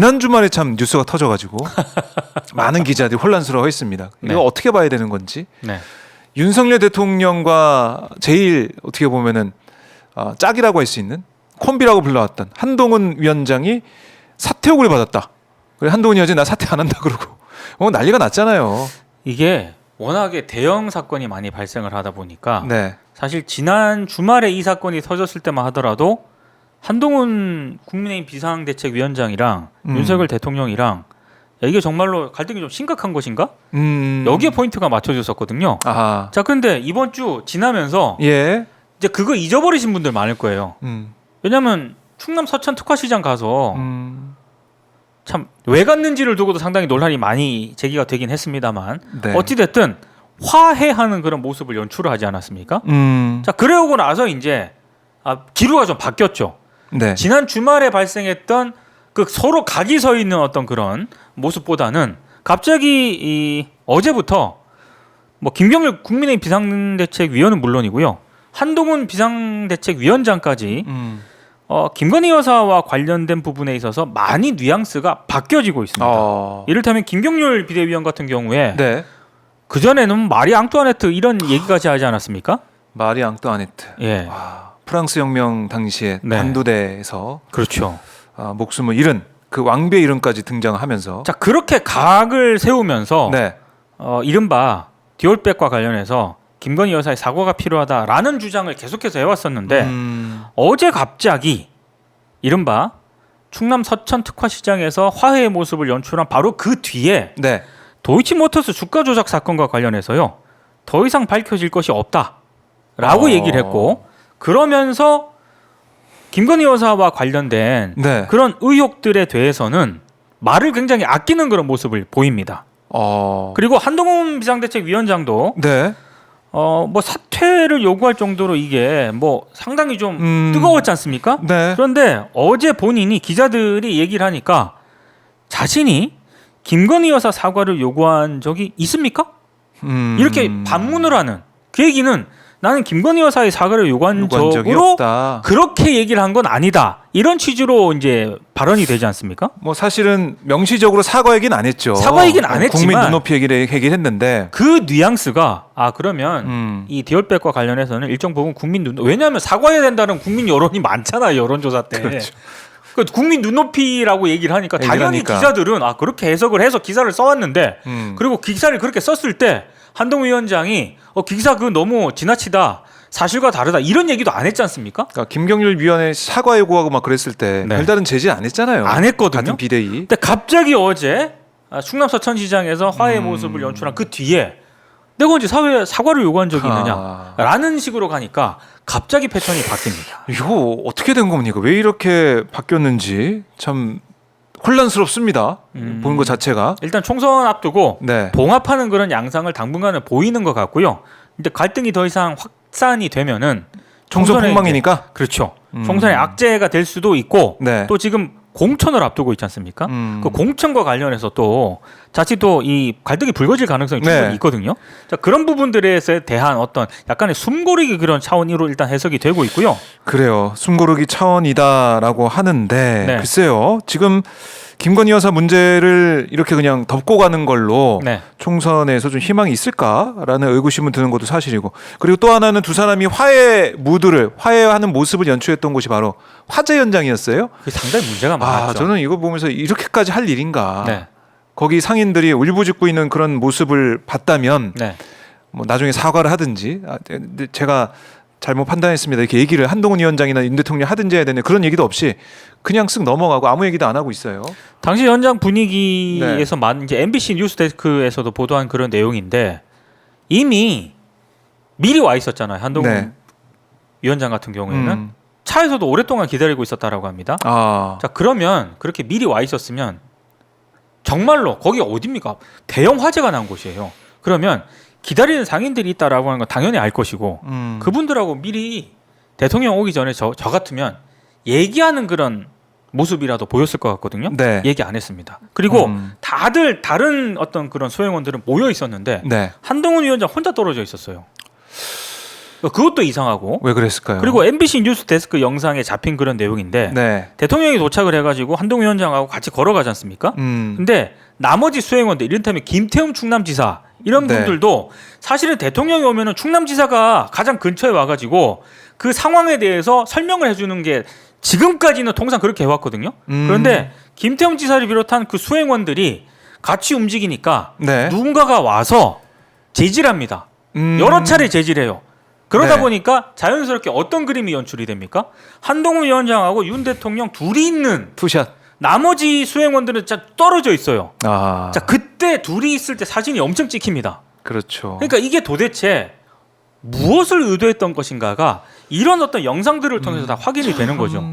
지난 주말에 참 뉴스가 터져가지고 많은 기자들이 혼란스러워했습니다. 이거 네. 어떻게 봐야 되는 건지. 네. 윤석열 대통령과 제일 어떻게 보면은 짝이라고 할 수 있는 콤비라고 불러왔던 한동훈 위원장이 사퇴 요구를 받았다. 그래 한동훈 위원장이 나 사퇴 안 한다 그러고 난리가 났잖아요. 이게 워낙에 대형 사건이 많이 발생을 하다 보니까 네. 사실 지난 주말에 이 사건이 터졌을 때만 하더라도 한동훈 국민의힘 비상대책위원장이랑 윤석열 대통령이랑 야, 이게 정말로 갈등이 좀 심각한 것인가? 여기에 포인트가 맞춰졌었거든요. 아하. 자, 근데 이번 주 지나면서 예. 이제 그거 잊어버리신 분들 많을 거예요. 왜냐하면 충남 서천 특화시장 가서 참 왜 갔는지를 두고도 상당히 논란이 많이 제기가 되긴 했습니다만 네. 어찌됐든 화해하는 그런 모습을 연출을 하지 않았습니까? 자, 그러고 나서 이제 기류가 좀 바뀌었죠. 네. 지난 주말에 발생했던 그 서로 각이 서 있는 어떤 그런 모습보다는 갑자기 어제부터 뭐 김경률 국민의힘 비상대책위원은 물론이고요. 한동훈 비상대책위원장까지 김건희 여사와 관련된 부분에 있어서 많이 뉘앙스가 바뀌어지고 있습니다. 이를테면 김경률 비대위원 같은 경우에 네. 그전에는 마리 앙뚜아네트 이런 얘기까지 하지 않았습니까? 마리 앙뚜아네트. 예. 프랑스 혁명 당시에 네. 단두대에서 그렇죠. 목숨을 잃은 그 왕비의 이름까지 등장하면서 자, 그렇게 각을 세우면서 네. 이른바 디올백과 관련해서 김건희 여사의 사과가 필요하다라는 주장을 계속해서 해왔었는데 어제 갑자기 이른바 충남 서천 특화시장에서 화해의 모습을 연출한 바로 그 뒤에 네. 도이치모터스 주가 조작 사건과 관련해서요. 더 이상 밝혀질 것이 없다라고 얘기를 했고 그러면서 김건희 여사와 관련된 네. 그런 의혹들에 대해서는 말을 굉장히 아끼는 그런 모습을 보입니다. 그리고 한동훈 비상대책위원장도 네. 뭐 사퇴를 요구할 정도로 이게 뭐 상당히 좀 뜨거웠지 않습니까? 네. 그런데 어제 본인이 기자들이 얘기를 하니까 자신이 김건희 여사 사과를 요구한 적이 있습니까? 이렇게 반문을 하는 그 얘기는 나는 김건희 여사의 사과를 요구한 적이 적으로 없다. 그렇게 얘기를 한 건 아니다. 이런 취지로 이제 발언이 되지 않습니까? 뭐 사실은 명시적으로 사과 얘기는 안 했죠. 사과 얘기는 안 했지만 국민 눈높이 얘기를 했는데 그 뉘앙스가 그러면 이 디올백과 관련해서는 일정 부분 국민 눈 왜냐하면 사과해야 된다는 국민 여론이 많잖아요. 여론조사 때. 그렇죠. 그 국민 눈높이라고 얘기를 하니까 당연히 하니까. 기자들은 그렇게 해석을 해서 기사를 써왔는데 그리고 기사를 그렇게 썼을 때 한동훈 위원장이 기사 그거 너무 지나치다. 사실과 다르다 이런 얘기도 안 했지 않습니까? 그러니까 김경률 위원회 사과 요구하고 막 그랬을 때 네. 별다른 제지 안 했잖아요. 안 했거든요. 같은 비대위. 근데 갑자기 어제 충남 서천시장에서 화해 모습을 연출한 그 뒤에 내가 언제 사과를 요구한 적이 있느냐라는 식으로 가니까 갑자기 패턴이 바뀝니다. 이거 어떻게 된 겁니까? 왜 이렇게 바뀌었는지 참 혼란스럽습니다. 보는 것 자체가. 일단 총선 앞두고 네. 봉합하는 그런 양상을 당분간은 보이는 것 같고요. 근데 갈등이 더 이상 확산이 되면은 총선 총선에 폭망이니까. 그렇죠. 총선의 악재가 될 수도 있고 네. 또 지금 공천을 앞두고 있지 않습니까? 그 공천과 관련해서 또 자칫 또 이 갈등이 불거질 가능성이 충분히 네. 있거든요. 자, 그런 부분들에 대한 어떤 약간의 숨고르기 그런 차원으로 일단 해석이 되고 있고요. 그래요. 숨고르기 차원이다라고 하는데 네. 글쎄요. 지금 김건희 여사 문제를 이렇게 그냥 덮고 가는 걸로 네. 총선에서 좀 희망이 있을까라는 의구심은 드는 것도 사실이고 그리고 또 하나는 두 사람이 화해하는 모습을 연출했던 곳이 바로 화재 현장이었어요. 그게 상당히 문제가 많았죠. 저는 이거 보면서 이렇게까지 할 일인가. 네. 거기 상인들이 울부짖고 있는 그런 모습을 봤다면 네. 뭐 나중에 사과를 하든지 근데 제가 잘못 판단했습니다. 이렇게 얘기를 한동훈 위원장이나 윤 대통령 하든지 해야 되는 그런 얘기도 없이 그냥 쓱 넘어가고 아무 얘기도 안 하고 있어요. 당시 현장 분위기에서 이제 MBC 뉴스데스크에서도 보도한 그런 내용인데 이미 미리 와 있었잖아요. 한동훈 위원장 같은 경우에는 차에서도 오랫동안 기다리고 있었다라고 합니다. 자, 그러면 그렇게 미리 와 있었으면 정말로 거기 어디입니까? 대형 화재가 난 곳이에요. 그러면 기다리는 상인들이 있다라고 하는 건 당연히 알 것이고 그분들하고 미리 대통령 오기 전에 저 같으면 얘기하는 그런 모습이라도 보였을 것 같거든요. 네. 얘기 안 했습니다. 그리고 다들 다른 어떤 그런 소행원들은 모여 있었는데 한동훈 위원장 혼자 떨어져 있었어요. 그것도 이상하고. 왜 그랬을까요? 그리고 MBC 뉴스 데스크 영상에 잡힌 그런 내용인데 네. 대통령이 도착을 해가지고 한동훈 위원장하고 같이 걸어가지 않습니까? 근데 나머지 수행원들 이른테면 김태흠 충남지사 이런 네. 분들도 사실은 대통령이 오면은 충남지사가 가장 근처에 와가지고 그 상황에 대해서 설명을 해주는 게 지금까지는 통상 그렇게 해왔거든요. 그런데 김태흠 지사를 비롯한 그 수행원들이 같이 움직이니까 네. 누군가가 와서 제지합니다. 여러 차례 제지해요. 그러다 네. 보니까 자연스럽게 어떤 그림이 연출이 됩니까? 한동훈 위원장하고 윤 대통령 둘이 있는 투샷. 나머지 수행원들은 진짜 떨어져 있어요. 아. 자, 그때 둘이 있을 때 사진이 엄청 찍힙니다. 그렇죠. 그러니까 이게 도대체 무엇을 의도했던 것인가가 이런 어떤 영상들을 통해서 다 확인이 되는 거죠.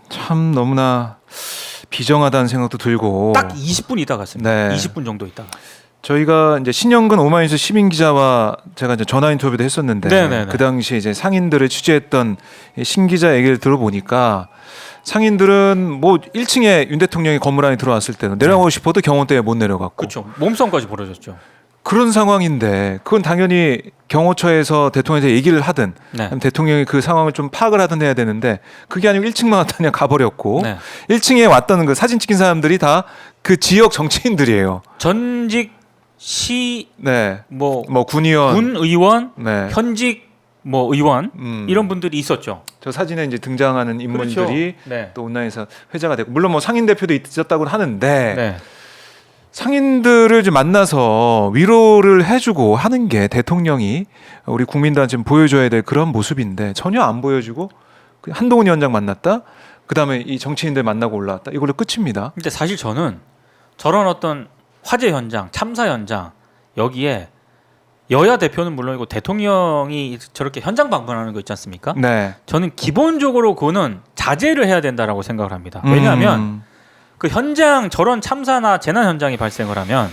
참 너무나 비정하다는 생각도 들고. 딱 20분 있다 갔습니다. 네. 20분 정도 있다가. 저희가 이제 신영근 오마이뉴스 시민 기자와 제가 이제 전화 인터뷰도 했었는데 네네네. 그 당시 이제 상인들을 취재했던 이 신 기자 얘기를 들어보니까 상인들은 뭐 1층에 윤 대통령이 건물 안에 들어왔을 때는 내려가고 싶어도 경호 때문에 못 내려갔고 그렇죠. 몸싸움까지 벌어졌죠. 그런 상황인데 그건 당연히 경호처에서 대통령한테 얘기를 하든 네. 아니면 대통령이 그 상황을 좀 파악을 하든 해야 되는데 그게 아니고 1층만 왔다 그냥 가버렸고 네. 1층에 왔다는 그 사진 찍힌 사람들이 다 그 지역 정치인들이에요. 전직 시 네. 뭐 뭐 군의원, 군 의원, 네. 현직 뭐 의원 음. 이런 분들이 있었죠. 저 사진에 이제 등장하는 인물들이 그렇죠. 네. 또 온라인에서 회자가 되고 물론 뭐 상인 대표도 있었다고 하는데 네. 상인들을 좀 만나서 위로를 해주고 하는 게 대통령이 우리 국민들한테 좀 보여줘야 될 그런 모습인데 전혀 안 보여주고 그냥 한동훈 위원장 만났다. 그 다음에 이 정치인들 만나고 올라왔다. 이걸로 끝입니다. 근데 사실 저는 저런 어떤 화재 현장, 참사 현장 여기에 여야 대표는 물론이고 대통령이 저렇게 현장 방문하는 거 있지 않습니까? 네. 저는 기본적으로 그거는 자제를 해야 된다라고 생각을 합니다. 왜냐하면 그 현장 저런 참사나 재난 현장이 발생을 하면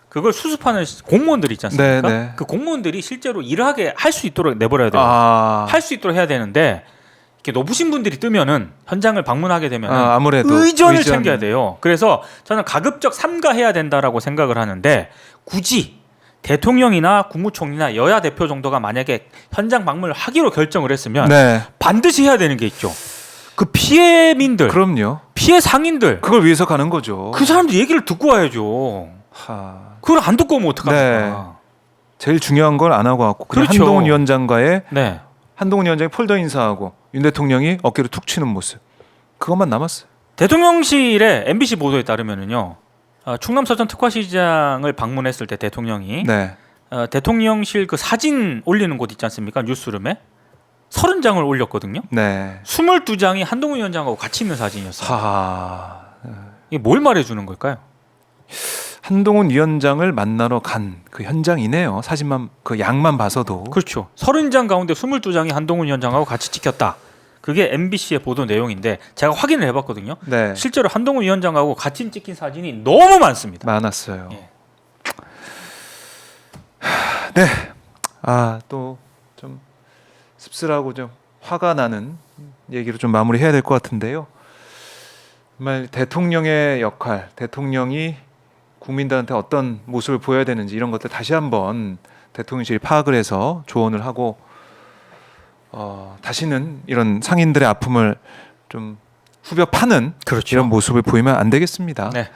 그걸 수습하는 공무원들이 있지 않습니까? 네, 네. 그 공무원들이 실제로 일하게 할 수 있도록 내버려야 돼요. 아, 할 수 있도록 해야 되는데 이렇게 높으신 분들이 뜨면은 현장을 방문하게 되면 아무래도 의전을 챙겨야 돼요. 그래서 저는 가급적 삼가해야 된다라고 생각을 하는데 굳이 대통령이나 국무총리나 여야 대표 정도가 만약에 현장 방문을 하기로 결정을 했으면 네. 반드시 해야 되는 게 있죠. 그 피해민들, 그럼요. 피해 상인들, 그걸 위해서 가는 거죠. 그 사람들 얘기를 듣고 와야죠. 하, 그걸 안 듣고 오면 어떡합니까? 네. 제일 중요한 걸 안 하고 왔고 그냥 그렇죠. 한동훈 위원장과의 네. 한동훈 위원장이 폴더 인사하고 윤 대통령이 어깨를 툭 치는 모습 그것만 남았어요. 대통령실의 MBC 보도에 따르면은요. 충남 서천 특화시장을 방문했을 때 대통령이 네. 대통령실 그 사진 올리는 곳 있지 않습니까? 뉴스룸에 30장을 올렸거든요. 네. 22장이 한동훈 위원장하고 같이 있는 사진이었어요. 하. 이게 뭘 말해주는 걸까요? 한동훈 위원장을 만나러 간 그 현장이네요. 사진만 그 양만 봐서도. 그렇죠. 30장 가운데 22장이 한동훈 위원장하고 같이 찍혔다. 그게 MBC의 보도 내용인데 제가 확인을 해봤거든요. 네. 실제로 한동훈 위원장하고 같이 찍힌 사진이 너무 많습니다. 많았어요. 예. 네. 아, 또 좀 씁쓸하고 좀 화가 나는 얘기로 좀 마무리해야 될 것 같은데요. 정말 대통령의 역할, 대통령이 국민들한테 어떤 모습을 보여야 되는지 이런 것들 다시 한번 대통령실이 파악을 해서 조언을 하고 다시는 이런 상인들의 아픔을 좀 후벼 파는 그렇죠. 이런 모습을 보이면 안 되겠습니다. 네.